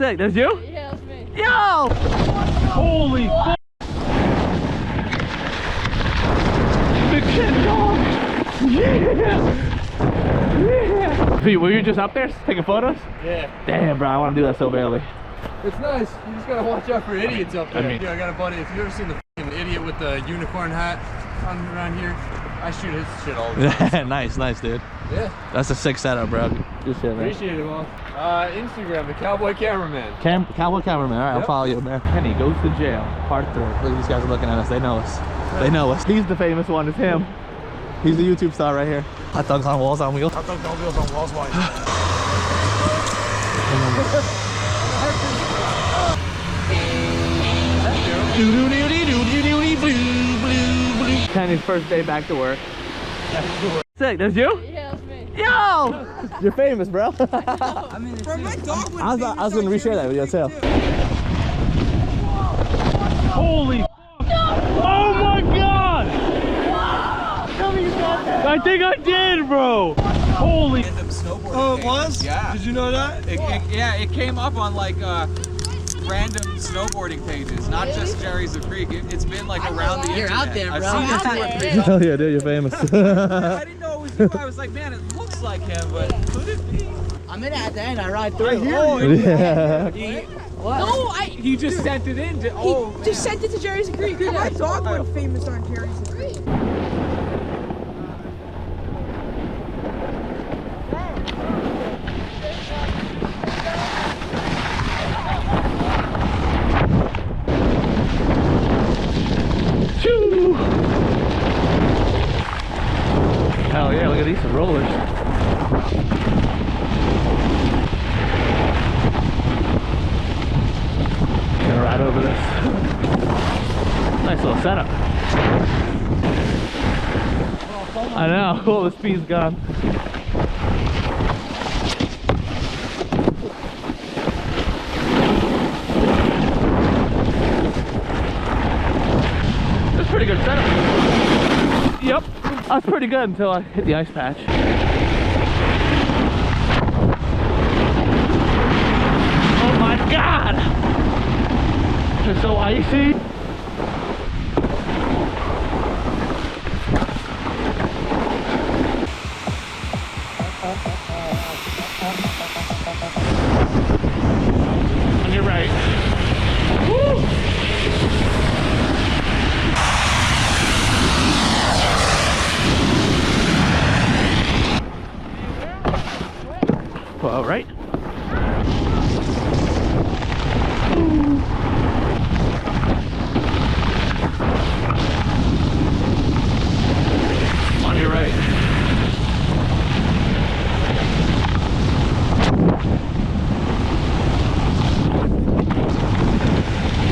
Sick, that's you? Yeah, that's me. Yo! Holy fuck! Big Ken dog! Yeah! Yeah! Were you just up there taking photos? Yeah. Damn, bro, I want to do that so badly. It's nice. You just gotta watch out for idiots up there. I mean- Dude, I got a buddy. If you ever seen the f***ing idiot with the unicorn hat on around here, I shoot his shit all the time. Nice, dude. Yeah. That's a sick setup, bro. Good shit, man. Appreciate it, man. Instagram, the cowboy cameraman. Cowboy cameraman. All right, I'll Yep. follow you, man. Kenny goes to jail. Part 3. Look at these guys are looking at us. They know us. They know us. He's the famous one. It's him. He's the YouTube star right here. Hot dogs on walls on wheels. Hot dogs on wheels on walls wide. Kenny's first day back to work. Sick, that's you? Yeah, that's me. Yo! You're famous, bro. Bro, my dog I was gonna reshare that video too. Holy fuck. Oh my god! I think I did, bro! Holy. Oh, it was? Yeah. Did you know that? Yeah, it came up on like random snowboarding pages, not just JerriesofCreek. It's been like around the internet. You're out there, bro. I've seen it 2 or 3 times. Hell yeah, dude, you're famous. I didn't know it was you. I was like, man, it looks like him, but could it be? I'm in it at the end. I ride through. Yeah. No, He just sent it in. just sent it to JerriesofCreek. My dog went famous on JerriesofCreek. Choo! Hell yeah, look at these rollers. Gonna ride over this. Nice little setup. I know, all the speed's gone. That's pretty good setup. Yep, I was pretty good until I hit the ice patch. Oh my god! It's so icy. On your right. Woo! All right. On your right.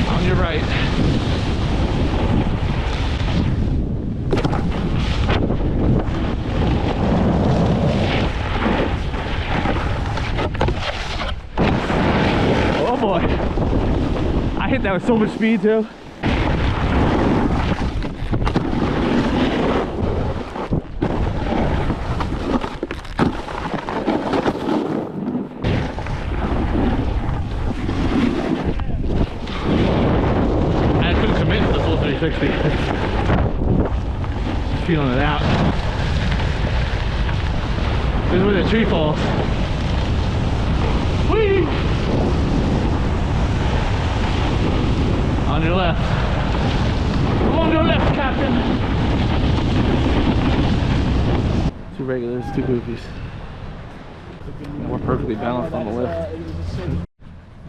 On your right. Oh boy. I hit that with so much speed too. I couldn't commit to the full 360. Feeling it out. This is where the tree falls. Whee! On your left. On your left, Captain. 2 regulars, 2 goofies. More perfectly balanced on the lift.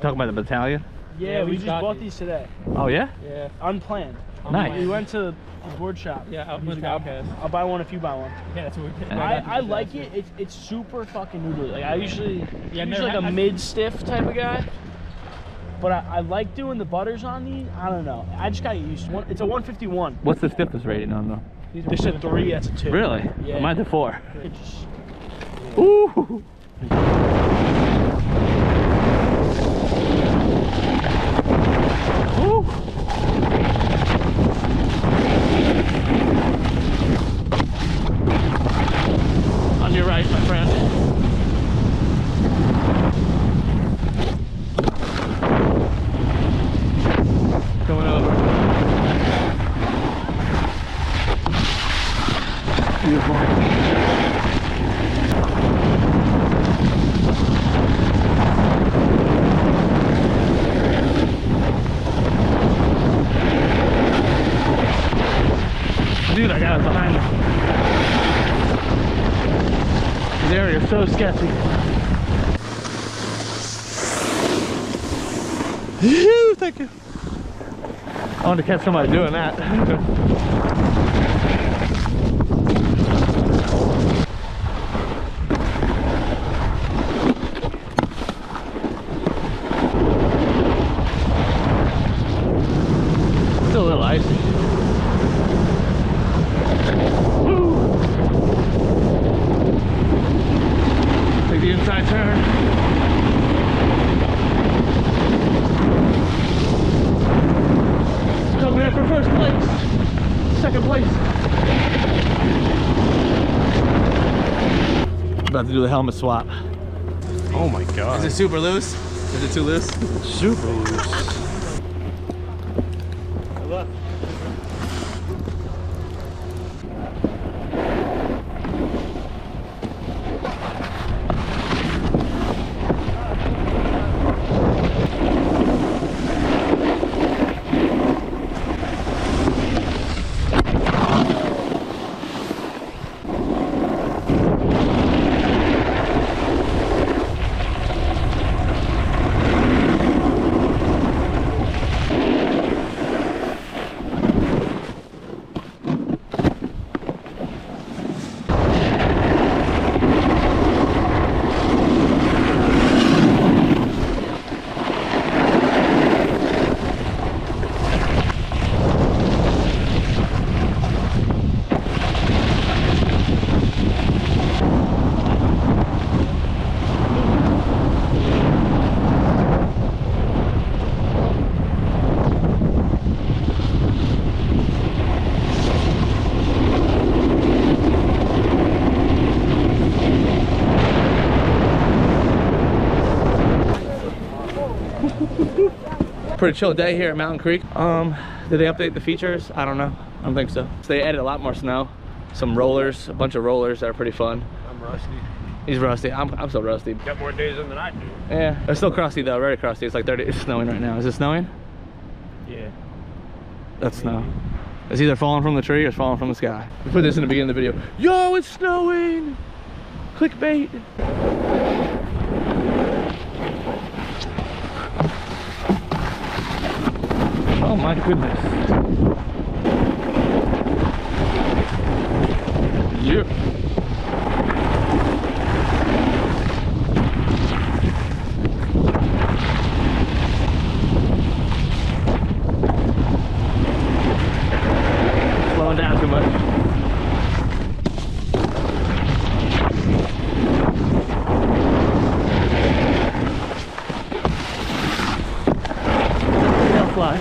Talking about the battalion? Yeah, we just bought these today. Oh yeah? Yeah, unplanned. Nice. We went to the board shop. Yeah, out He's with like, Outcast. I'll buy one if you buy one. Yeah, that's what we did. I like it. It's super fucking noodly. Like I usually, Yeah, usually like a mid-stiff type of guy. But I like doing the butters on these. I don't know. I just got used to it. It's a 151. What's the stiffness rating on them? This is a 3, that's a 2. Really? Yeah. Mine's a 4. It just, Ooh! Ooh! On your right, my friend. so sketchy. Thank you. I want to catch somebody doing that. Still a little icy. Woo. Take the inside turn. Coming in for first place. Second place. About to do the helmet swap. Oh my god. Is it super loose? Is it too loose? Super loose. Pretty chill day here at Mountain Creek. Did they update the features? I don't know. I don't think so. So they added a lot more snow, some rollers, a bunch of rollers that are pretty fun. I'm rusty. He's rusty. I'm still rusty. Got more days in than I do. Yeah, it's still crusty though, very crusty. It's like 30. It's snowing right now. Is it snowing? Yeah. That's snow. It's either falling from the tree or it's falling from the sky. We put this in the beginning of the video. Yo, it's snowing! Clickbait. Oh my goodness. Yeah. Slowing down too much. Tail fly.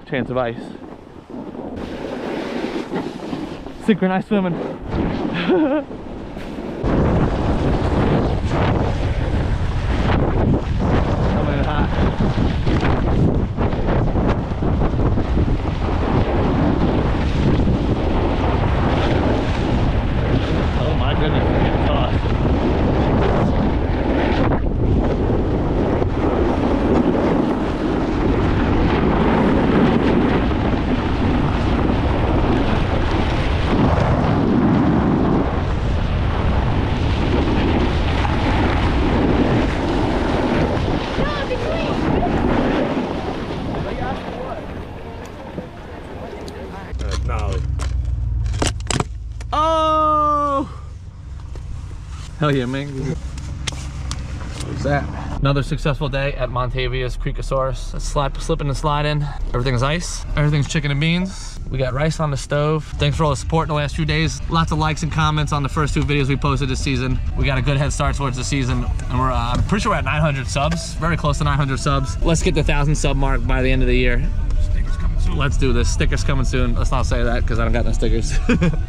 Chance of ice. Synchronized swimming. Coming in hot. Oh my goodness, it's getting tossed. Oh! Hell yeah, man. What's that? Another successful day at Montavia's Creekosaurus. It's slipping and sliding. Everything's ice. Everything's chicken and beans. We got rice on the stove. Thanks for all the support in the last few days. Lots of likes and comments on the first 2 videos we posted this season. We got a good head start towards the season, and we're I'm pretty sure we're at 900 subs. Very close to 900 subs. Let's get the 1,000 sub mark by the end of the year. Stickers coming soon. Let's do this. Stickers coming soon. Let's not say that because I don't got no stickers.